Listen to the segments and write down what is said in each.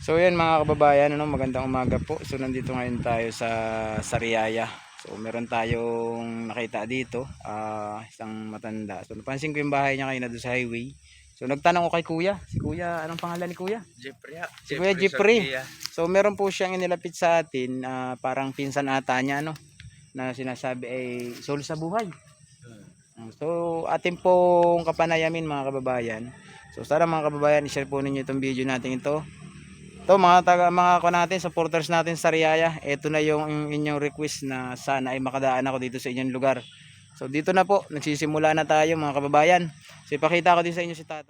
So yan mga kababayan, magandang umaga po. So nandito ngayon tayo sa Sariaya. So meron tayong nakita dito, isang matanda. So napansin ko yung bahay niya kanina doon sa highway. So nagtanong ko kay kuya. Si kuya, anong pangalan ni kuya? Jeffrey. Si kuya Jeffrey. So meron po siyang inilapit sa atin, parang pinsan ata niya na sinasabi ay soul sa buhay. So atin pong kapanayamin mga kababayan. So sana mga kababayan, i-share po ninyo itong video natin ito. Ito mga natin, supporters natin sa Sariaya. Ito na yung inyong request na sana ay makadaan ako dito sa inyong lugar. So dito na po, nagsisimula na tayo mga kababayan. So ipakita ko din sa inyo si Tata.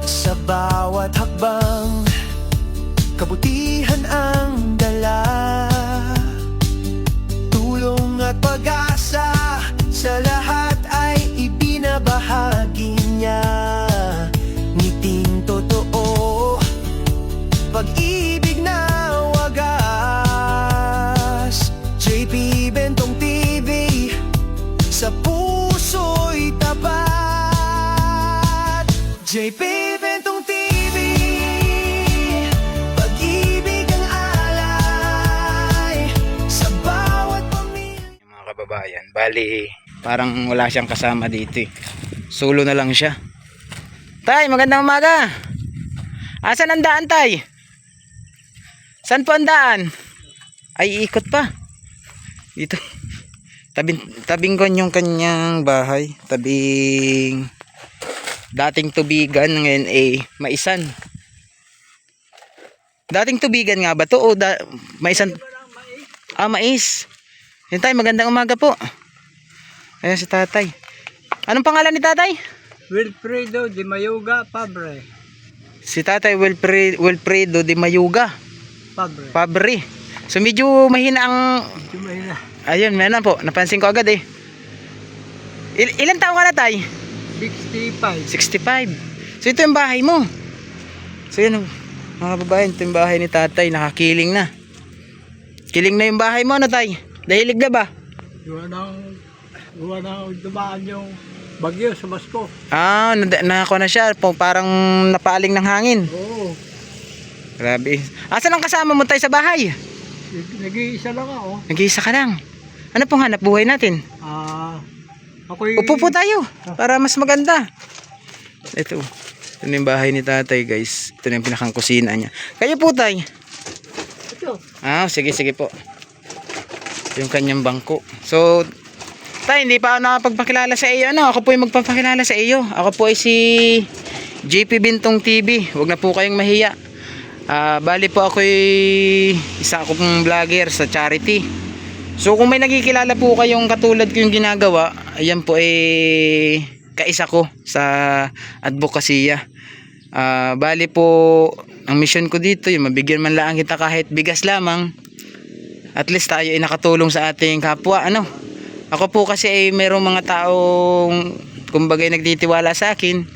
Sa bawat hakbang, kabutihan ang dala, tulong at pag-asa sa lahat ay ibinabahagi niya. Ngiting totoo, pag-ibig na wagas. JP Bentong TV, sa puso'y tapat. JP Bentong TV, pag-ibig ang alay sa bawat pamilya. Mga kababayan, bali parang wala siyang kasama dito eh. Solo na lang siya. Tay, magandang umaga. Asan ang daan, tay? Saan po ang daan? Ay, ikot pa. Dito. Tabing ko yung kanyang bahay. Tabing dating tubigan, ngayon maisan. Dating tubigan nga ba to o maisan? Mais. Yun tay, magandang umaga po. Ayan si tatay. Anong pangalan ni tatay? Wilfredo de Mayuga Pabre. Si tatay Wilfredo de Mayuga Pabre. So medyo mahina ang... Ayun, meron po. Napansin ko agad eh. Ilan taong ka na tay? 65. 65. So ito yung bahay mo. So yun mga babayan, ito yung bahay ni tatay. Nakakiling na. Kiling na yung bahay mo, ano tay? Dahilig na ba? Gawa nang dumaan yung bagyo sa Basko. Nako na siya. Parang napaaling ng hangin. Oo. Grabe. Asan ang kasama mo tay sa bahay? Nag-iisa lang ako. Nag-iisa ka lang. Ano pong hanap buhay natin? Ako'y... Upo po tayo para mas maganda. Ito na yung bahay ni tatay guys. Ito na yung pinakang kusina niya. Kayo po tay? Ito. Sige po. Yung kanyang bangko. So tay, hindi pa ako nakapagpakilala sa iyo. Ako po yung magpapakilala sa iyo. Ako po ay si JP Bentong TV. Huwag na po kayong mahiya. Bali po ako ay isa akong vlogger sa charity. So kung may nakikilala po kayong katulad ko yung ginagawa, ayan po ay kaisa ko sa advokasya. Bali po ang mission ko dito yung mabigyan man lang kita kahit bigas lamang. At least tayo ay nakatulong sa ating kapwa. Ako po kasi ay merong mga taong kumbaga nagtitiwala sa akin.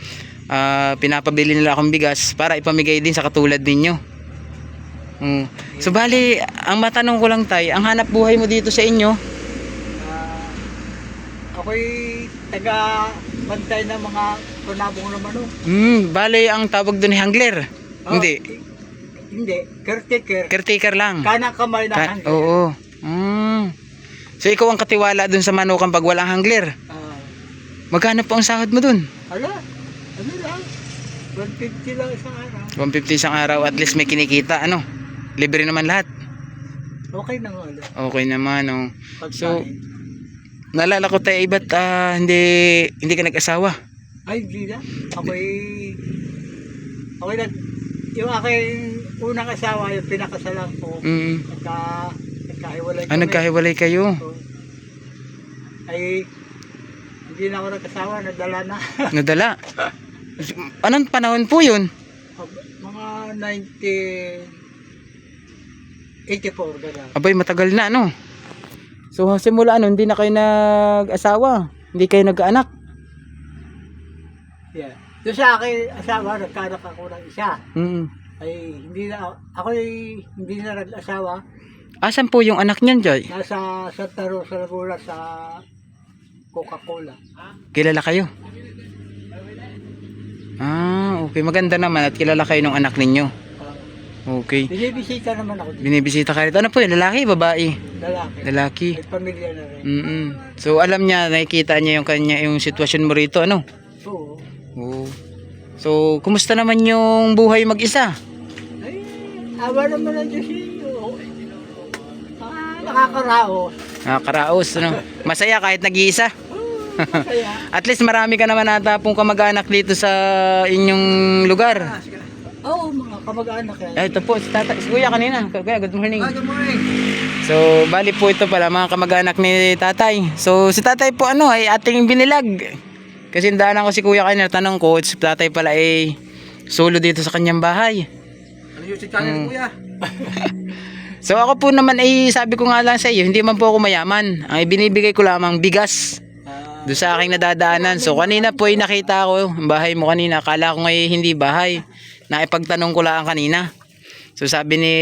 Pinapabili nila akong bigas para ipamigay din sa katulad ninyo. So bali, ang matanong ko lang tay, ang hanap buhay mo dito sa inyo? Ako'y taga-bantay ng mga panabong na manok. Bali, ang tawag doon ay hangler. Hindi. Hindi. Caretaker. Caretaker lang. Kanang kamay na hangler. Oo. So ikaw ang katiwala doon sa manukan pag walang hangler. Magkano po ang sahod mo doon? Ano lang? 150 lang isang araw. 150 isang araw, at least may kinikita. Libre naman lahat. Okay na nga. Okay naman. So, Pagkain. naalala ko tayo, ba't hindi ka nag-asawa? Ay, hindi na. Ako'y yung aking unang asawa, yung pinakasalan ko, nagkahiwalay kami. Nagkahiwalay kayo? So, ay, hindi na ako nag-asawa, nadala na. Nadala? Anong panahon po yun? Mga 1984, gano'n. Abay, matagal na, So, simula hindi na kayo nag-asawa? Hindi kayo nag-anak? Yeah. Doon sa akin asawa, nagkanak ako ng isa. Mm. Ay, hindi na, ako ay hindi na nag-asawa. Asan po yung anak niyan, Joy? Nasa Santa Rosa, Laguna sa Coca-Cola. Kilala kayo? Ah, okay. Maganda naman at kilala kayo ng anak ninyo. Okay. Binibisita naman ako dito. Binibisita ka rito. Ano po yun? Lalaki, babae? Lalaki. Lalaki. May pamilya na rin. So alam niya, nakikita niya yung sitwasyon mo rito, ano? Oo. Oo. So, kumusta naman yung buhay mag-isa? Ay, awa naman ang Diyos iyo. Nakakaraos. Nakakaraos, ano? Masaya kahit nag-iisa. Masaya. At least marami ka naman ata pong kamag-anak dito sa inyong lugar. Oo, mga kamag-anak yan. Ay, ito po, si kuya kanina. Kuya, good morning. Good morning. So, bali po ito pala mga kamag-anak ni tatay. So, si tatay po ano ay ating binilag. Kasi daanan ko si kuya kanina, tanong ko, si tatay pala ay solo dito sa kanyang bahay. Ano yung channel kuya? So ako po naman ay sabi ko nga lang sa iyo, hindi man po ako mayaman. Ang ibinibigay ko lamang bigas doon sa aking nadadaanan. So kanina po ay nakita ko ang bahay mo kanina. Akala ko ngayon hindi bahay. Naipagtanong ko lang kanina. So sabi ni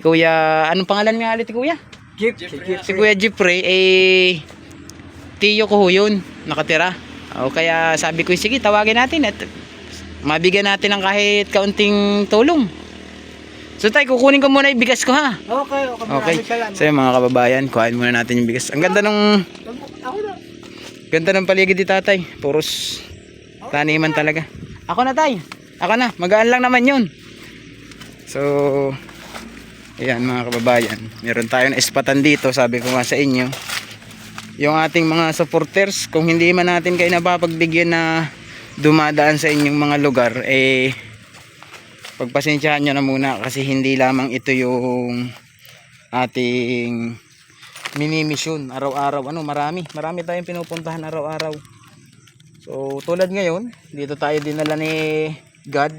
kuya, anong pangalan nga ulit ni kuya? Jeep. Si kuya Jeffrey eh tiyo ko ho yun, nakatira. O kaya sabi ko, sige tawagin natin at mabigyan natin ng kahit kaunting tulong. So tay, kukunin ko muna yung bigas ko ha. Okay. Okay. Maraming salamat. So yung mga kababayan, kuhain muna natin yung bigas. Ang ganda ng Ako na. ganda ng paligid ni tatay. Puros taniman talaga. Ako na tay. Ako na. Magaan lang naman yun. So ayan mga kababayan. Meron tayong ispatan dito. Sabi ko nga sa inyo. Yung ating mga supporters, kung hindi man natin kayo napapagbigyan na dumadaan sa inyong mga lugar, eh pagpasensyahan nyo na muna kasi hindi lamang ito yung ating mini mission araw-araw. Marami tayong pinupuntahan araw-araw. So tulad ngayon, dito tayo dinala ni God.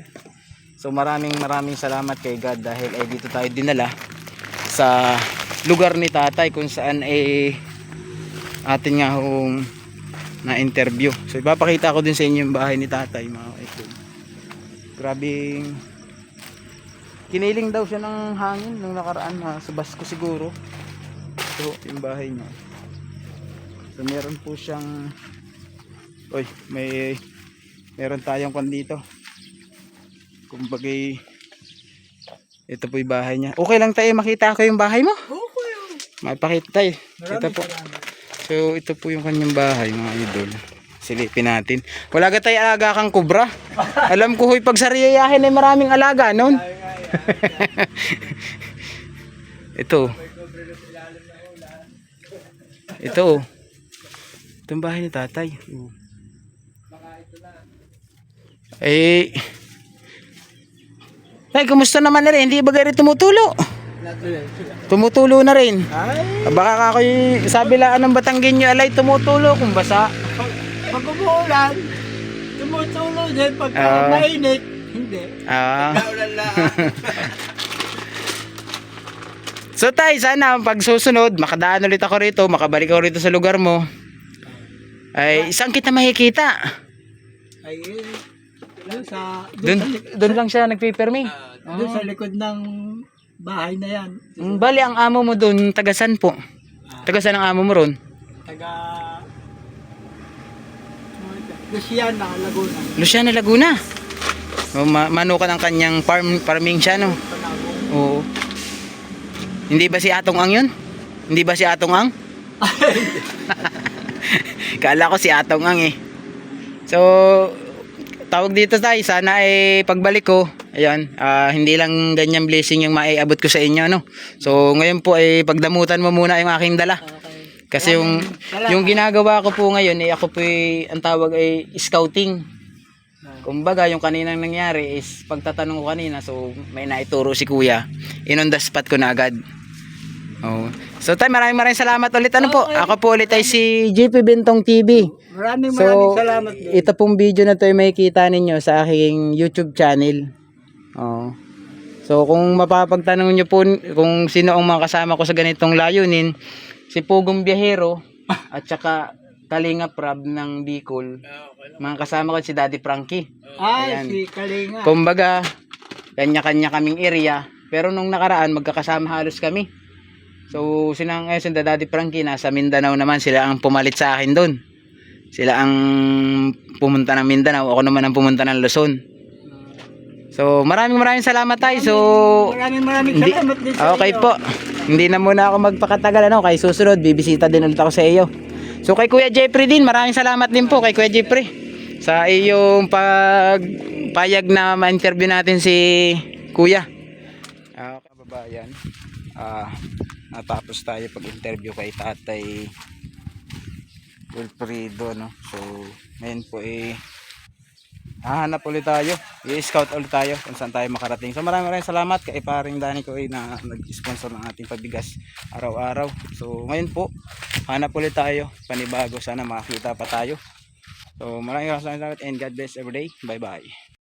So maraming salamat kay God dahil ay dito tayo dinala sa lugar ni tatay kung saan atin nga hong na-interview. So ipapakita ko din sa inyo yung bahay ni tatay mga ito. Grabing kiniling daw siya ng hangin nung nakaraan sa Basko siguro. So yung bahay niya. So meron po siyang meron tayong kwan dito. Kumbaga ito po yung bahay niya. Okay lang tayo makita ko yung bahay mo? Okay. Mapakita tayo. Ito po. Salamat. So ito po yung kanyang bahay mga idol. Silipin natin. Wala ka tayo alaga kang kubra. Alam ko huy pag sariyayahin ay maraming alaga noon. Ito. Ito. Itong bahay ni tatay. Ay, kumusta naman na rin? Hindi ba gari tumutulo? Tumutulo na rin. Ay, Baka kakoy sabi lang ng Batanggenyo alay tumutulo kung basa. pag umuulan, tumutulo din. Pag mainit, hindi. So tay, sana pag susunod makadaan ulit ako rito, makabalik ako rito sa lugar mo. Ay, isang kita makikita. Ay, Doon lang siya nagpipirmi. doon sa likod ng bahay na yan. Bali ang amo mo doon, tagasan po. Tagasan ang amo mo ron? Taga Luciana, Laguna. Luciana, Laguna. Manukan ang kanyang farming siya, no? Oo. Hindi ba si Atong Ang yun? Hindi ba si Atong Ang? Kala ko si Atong Ang eh. So, tawag dito tayo, sana pagbalik ko, ayan, hindi lang ganyan blessing yung maiabot ko sa inyo, no? So, ngayon po ay pagdamutan mo muna yung aking dala. Kasi yung ginagawa ko po ngayon, ako po ang tawag ay scouting. Kumbaga, yung kaninang nangyari is pagtatanong ko kanina, so may naituro si kuya. On the spot ko na agad. Oh. So tayo, maraming salamat ulit. Ano po? Ako po ulit ay si JP Bentong TV. Maraming So, salamat din. ito pong video na to ay makikita ninyo sa aking YouTube channel. Oh. So kung mapapagtanong nyo po kung sino ang mga kasama ko sa ganitong layunin, si Pugong Biyahero at saka Kalinga Prab ng Bicol. Mga kasama ko si Daddy Frankie. Ayan. Si Kalinga. Kumbaga, kanya-kanya kaming area. Pero nung nakaraan, magkakasama halos kami. So sinang Daddy Frankie nasa Mindanao naman, sila ang pumalit sa akin doon. Sila ang pumunta ng Mindanao, ako naman ang pumunta ng Luzon. So maraming salamat tayo. So Maraming salamat din sa okay iyo. po. Hindi na muna ako magpakatagal ano, kay susunod bibisita din ulit ako sa iyo. So kay Kuya Jeffrey din, maraming salamat din po kay Kuya Jeffrey sa iyong payag na ma-interview natin si Kuya. Kababayan, natapos tayo pag-interview kay Tatay Wilfredo, no. So ngayon po hahanap ulit tayo, i-scout ulit tayo kung saan tayo makarating. So maraming salamat kay paring Danny ko na nag-sponsor ng ating pabigas araw-araw. So ngayon po hanap ulit tayo panibago, sana makakita pa tayo. So maraming salamat and God bless every day. Bye bye.